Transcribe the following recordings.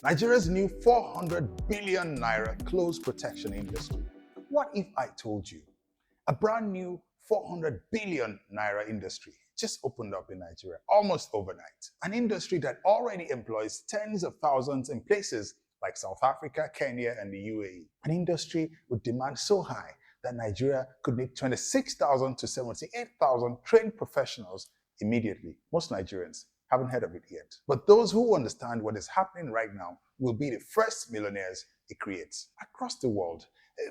Nigeria's new 400 billion naira clothes protection industry. What if I told you a brand new 400 billion naira industry just opened up in Nigeria almost overnight? An industry that already employs tens of thousands in places like South Africa, Kenya, and the UAE. An industry with demand so high that Nigeria could need 26,000 to 78,000 trained professionals immediately. Most Nigerians haven't heard of it yet. But those who understand what is happening right now will be the first millionaires it creates. Across the world,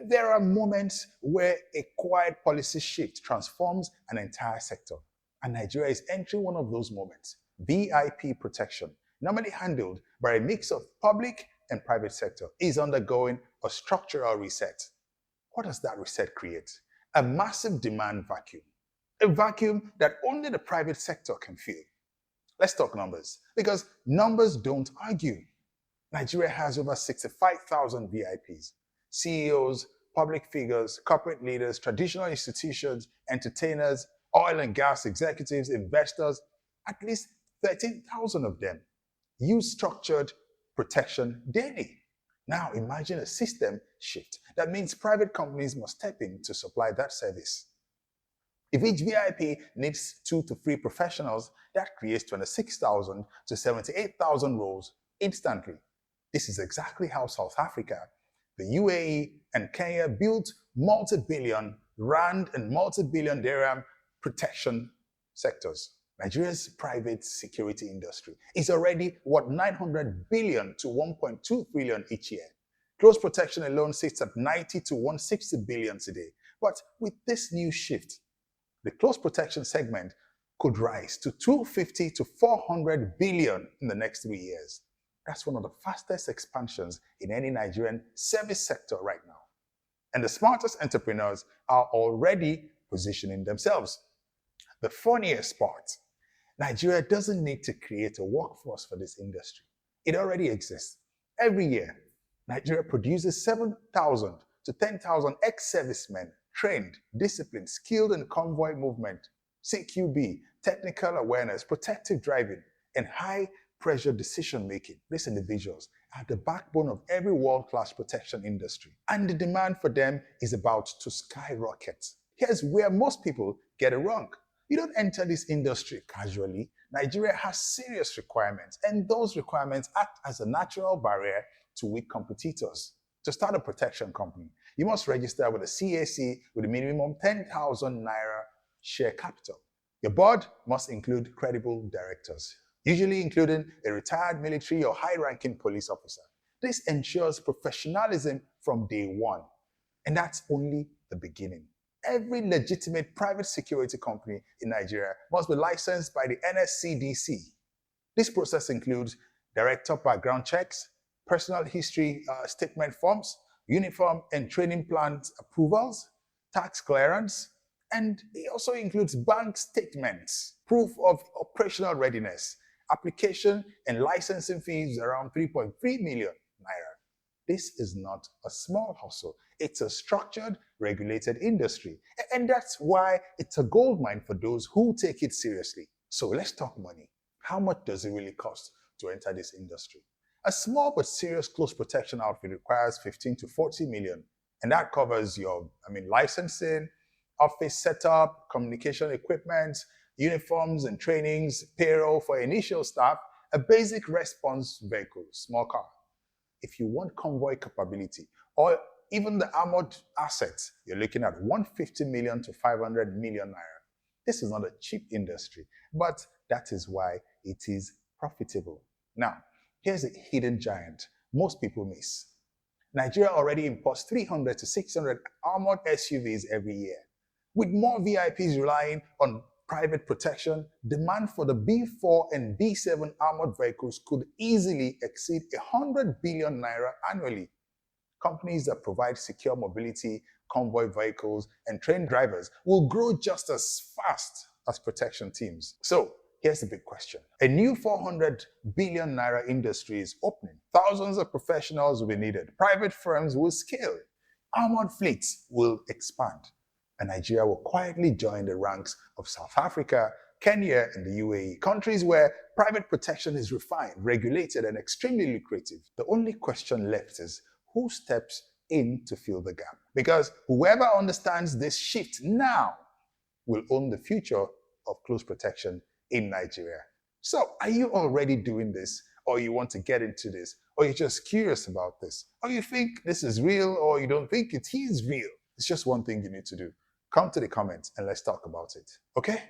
there are moments where a quiet policy shift transforms an entire sector. And Nigeria is entering one of those moments. VIP protection, normally handled by a mix of public and private sector, is undergoing a structural reset. What does that reset create? A massive demand vacuum. A vacuum that only the private sector can fill. Let's talk numbers, because numbers don't argue. Nigeria has over 65,000 VIPs, CEOs, public figures, corporate leaders, traditional institutions, entertainers, oil and gas executives, investors. At least 13,000 of them use structured protection daily. Now imagine a system shift. That means private companies must step in to supply that service. If each VIP needs 2 to 3 professionals, that creates 26,000 to 78,000 roles instantly. This is exactly how South Africa, the UAE, and Kenya built multi-billion rand and multi-billion dirham protection sectors. Nigeria's private security industry is already worth 900 billion to 1.2 trillion each year. Close protection alone sits at 90 to 160 billion today. But with this new shift, the close protection segment could rise to 250 to 400 billion in the next 3 years. That's one of the fastest expansions in any Nigerian service sector right now. And the smartest entrepreneurs are already positioning themselves. The funniest part, Nigeria doesn't need to create a workforce for this industry. It already exists. Every year, Nigeria produces 7,000 to 10,000 ex-servicemen trained, disciplined, skilled in convoy movement, CQB, technical awareness, protective driving, and high-pressure decision-making. These individuals are the backbone of every world-class protection industry. And the demand for them is about to skyrocket. Here's where most people get it wrong. You don't enter this industry casually. Nigeria has serious requirements, and those requirements act as a natural barrier to weak competitors. To start a protection company, you must register with a CAC with a minimum 10,000 naira share capital. Your board must include credible directors, usually including a retired military or high-ranking police officer. This ensures professionalism from day one, and that's only the beginning. Every legitimate private security company in Nigeria must be licensed by the NSCDC. This process includes director background checks, personal history statement forms, uniform and training plans approvals, tax clearance, and it also includes bank statements, proof of operational readiness, application and licensing fees around 3.3 million naira. This is not a small hustle. It's a structured, regulated industry. And that's why it's a goldmine for those who take it seriously. So let's talk money. How much does it really cost to enter this industry? A small but serious close protection outfit requires 15 to 40 million. And that covers your, licensing, office setup, communication equipment, uniforms and trainings, payroll for initial staff, a basic response vehicle, small car. If you want convoy capability or even the armored assets, you're looking at 150 million to 500 million naira. This is not a cheap industry, but that is why it is profitable. Now, here's a hidden giant most people miss. Nigeria already imports 300 to 600 armored SUVs every year. With more VIPs relying on private protection, demand for the B4 and B7 armored vehicles could easily exceed 100 billion naira annually. Companies that provide secure mobility, convoy vehicles, and trained drivers will grow just as fast as protection teams. So, here's the big question. A new 400 billion naira industry is opening. Thousands of professionals will be needed. Private firms will scale. Armored fleets will expand. And Nigeria will quietly join the ranks of South Africa, Kenya and the UAE, countries where private protection is refined, regulated, and extremely lucrative. The only question left is who steps in to fill the gap? Because whoever understands this shift now will own the future of close protection in Nigeria. So, are you already doing this, or you want to get into this, or you're just curious about this, or you think this is real, or you don't think it is real? It's just one thing you need to do. Come to the comments and let's talk about it, okay?